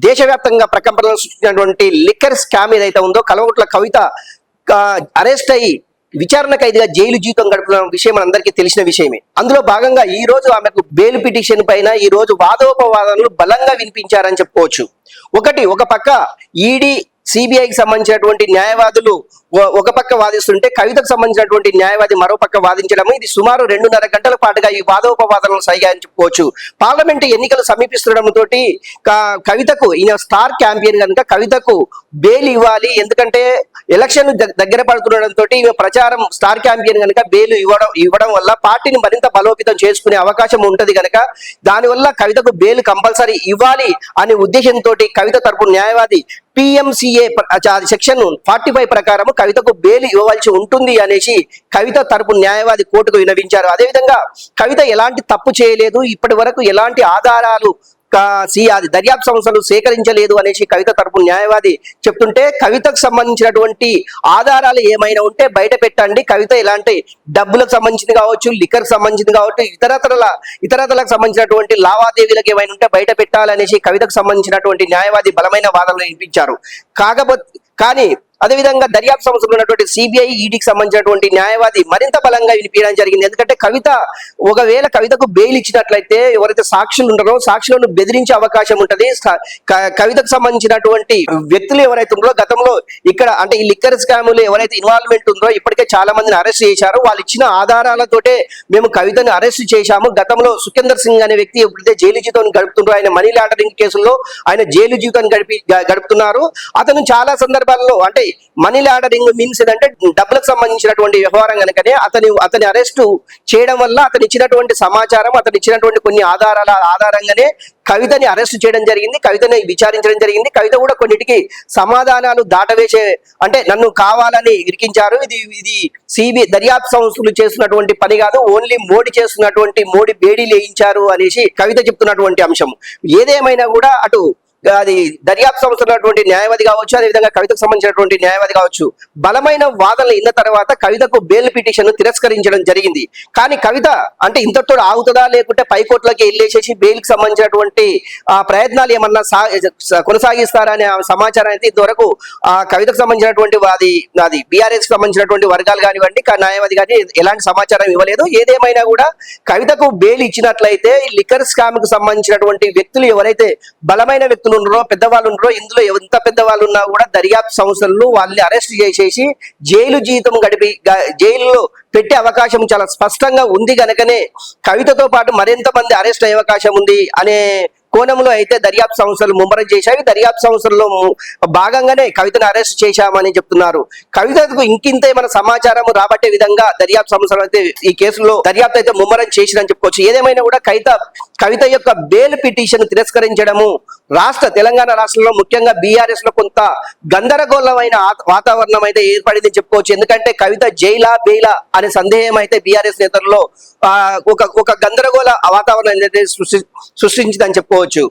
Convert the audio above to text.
దేశవ్యాప్తంగా ప్రకంపనలు సృష్టించినటువంటి లిక్కర్ స్కామ్ ఏదైతే ఉందో కల్వకుంట్ల కవిత అరెస్ట్ అయ్యి విచారణ ఖైదీగా జైలు జీవితం గడుపుతున్న విషయం మనందరికీ తెలిసిన విషయమే. అందులో భాగంగా ఈ రోజు ఆమెకు బెయిల్ పిటిషన్ పైన ఈ రోజు వాదోపవాదనలు బలంగా వినిపించారని చెప్పుకోవచ్చు. ఒక పక్క ఈడీ సిబిఐకి సంబంధించినటువంటి న్యాయవాదులు ఒక పక్క వాదిస్తుంటే కవితకు సంబంధించినటువంటి న్యాయవాది మరో పక్క వాదించడం, ఇది సుమారు 2.5 గంటల పాటుగా ఈ వాదోపవాదనలు సాగాయని చెప్పుకోవచ్చు. పార్లమెంటు ఎన్నికలు సమీపిస్తుండటంతో కవితకు, ఈయన స్టార్ క్యాంపియన్ కనుక కవితకు బెయిల్ ఇవ్వాలి, ఎందుకంటే ఎలక్షన్ దగ్గర పడుతుండటంతో ఈమె ప్రచారం స్టార్ క్యాంపియన్ కనుక బెయిల్ ఇవ్వడం వల్ల పార్టీని మరింత బలోపేతం చేసుకునే అవకాశం ఉంటది కనుక దానివల్ల కవితకు బెయిల్ కంపల్సరీ ఇవ్వాలి అనే ఉద్దేశంతో కవిత తరపు న్యాయవాది పిఎంసిఏ సెక్షన్ 45 ప్రకారం కవితకు బెయిల్ ఇవ్వవలసి ఉంటుంది అనేసి కవిత తరపు న్యాయవాది కోర్టుకు విన్నవించారు. అదేవిధంగా కవిత ఎలాంటి తప్పు చేయలేదు, ఇప్పటి వరకు ఎలాంటి ఆధారాలు దర్యాప్తు సంస్థలు సేకరించలేదు అనేసి కవిత తరపు న్యాయవాది చెప్తుంటే, కవితకు సంబంధించినటువంటి ఆధారాలు ఏమైనా ఉంటే బయట పెట్టండి, కవిత ఎలాంటి డబ్బులకు సంబంధించింది కావచ్చు, లిక్కర్ సంబంధించింది కావచ్చు, ఇతరతలకు సంబంధించినటువంటి లావాదేవీలకు ఏమైనా ఉంటే బయట పెట్టాలనేసి కవితకు సంబంధించినటువంటి న్యాయవాది బలమైన వాదనలు వినిపించారు. కానీ అదేవిధంగా దర్యాప్తు సంస్థలు ఉన్నటువంటి సిబిఐ ఈడీకి సంబంధించినటువంటి న్యాయవాది మరింత బలంగా వినిపించడం జరిగింది. ఎందుకంటే ఒకవేళ కవితకు బెయిల్ ఇచ్చినట్లయితే ఎవరైతే సాక్షులు ఉంటారో సాక్షులను బెదిరించే అవకాశం ఉంటది. కవితకు సంబంధించినటువంటి వ్యక్తులు ఎవరైతే ఉన్నారో గతంలో ఇక్కడ అంటే ఈ లిక్కర్ స్కాములు ఎవరైతే ఇన్వాల్వ్మెంట్ ఉందో ఇప్పటికే చాలా మందిని అరెస్ట్ చేశారు. వాళ్ళు ఇచ్చిన ఆధారాలతోటే మేము కవితను అరెస్ట్ చేశాము. గతంలో సుఖేందర్ సింగ్ అనే వ్యక్తి ఎప్పుడైతే జైలు జీవితం గడుపుతుండ్రో, ఆయన మనీ లాండరింగ్ కేసుల్లో ఆయన జైలు జీవితం గడుపుతున్నారు. అతను చాలా సందర్భాల్లో అంటే మనీ లాండరింగ్ మీన్స్ ఏంటంటే డబ్బులకు సంబంధించినటువంటి వ్యవహారం కనుకనే అతని అరెస్టు చేయడం వల్ల అతను ఇచ్చినటువంటి సమాచారం, అతను ఇచ్చినటువంటి కొన్ని ఆధారాల ఆధారంగానే కవితని అరెస్ట్ చేయడం జరిగింది, కవితని విచారించడం జరిగింది. కవిత కూడా కొన్నిటికి సమాధానాలు దాటవేసే, అంటే నన్ను కావాలని ఇరికించారు, ఇది సిబిఐ దర్యాప్తు సంస్థలు చేస్తున్నటువంటి పని కాదు, ఓన్లీ మోడీ చేస్తున్నటువంటి మోడీ బేడీలు వేయించారు అనేసి కవిత చెప్తున్నటువంటి అంశం. ఏదేమైనా కూడా అటు అది దర్యాప్తు సంస్థలటువంటి న్యాయవాది కావచ్చు, అదేవిధంగా కవితకు సంబంధించినటువంటి న్యాయవాది కావచ్చు బలమైన వాదనలు ఇన్న తర్వాత కవితకు బెయిల్ పిటిషన్ తిరస్కరించడం జరిగింది. కానీ కవిత అంటే ఇంతతో ఆగుతుందా లేకుంటే పైకోర్టులకి వెళ్ళేసేసి బెయిల్ కి సంబంధించినటువంటి ప్రయత్నాలు ఏమన్నా కొనసాగిస్తారా అనే సమాచారం అయితే ఇంతవరకు కవితకు సంబంధించినటువంటి అది బీఆర్ఎస్ కి సంబంధించినటువంటి వర్గాలు కానివ్వండి, న్యాయవాది కానీ ఎలాంటి సమాచారం ఇవ్వలేదు. ఏదేమైనా కూడా కవితకు బెయిల్ ఇచ్చినట్లయితే లిక్కర్ స్కామ్ కు సంబంధించినటువంటి వ్యక్తులు ఎవరైతే బలమైన వ్యక్తులు పెద్దవాళ్ళు ఉన్నారో, ఇందులో ఎంత పెద్దవాళ్ళు ఉన్నా కూడా దర్యాప్తు సంస్థలు వాళ్ళని అరెస్ట్ చేసేసి జైలు జీవితం జైలులో పెట్టే అవకాశం చాలా స్పష్టంగా ఉంది కనుకనే కవితతో పాటు మరింత మంది అరెస్ట్ అయ్యే అవకాశం ఉంది అనే కోణంలో అయితే దర్యాప్తు సంస్థలు ముమ్మరం చేశాయి. దర్యాప్తు సంస్థల్లో భాగంగానే కవితను అరెస్ట్ చేశామని చెప్తున్నారు. కవితకు ఇంకింత ఏమైనా సమాచారం రాబట్టే విధంగా దర్యాప్తు సంస్థలు అయితే ఈ కేసులో దర్యాప్తు అయితే ముమ్మరం చేసిందని చెప్పుకోవచ్చు. ఏదేమైనా కూడా కవిత యొక్క బెయిల్ పిటిషన్ తిరస్కరించడము తెలంగాణ రాష్ట్రంలో ముఖ్యంగా బీఆర్ఎస్ లో కొంత గందరగోళమైన వాతావరణం అయితే ఏర్పడిందని చెప్పుకోవచ్చు. ఎందుకంటే కవిత జైలా బెయిలా అనే సందేహం అయితే బీఆర్ఎస్ నేతల్లో ఒక గందరగోళ వాతావరణం సృష్టించిందని చెప్పుకోవచ్చు.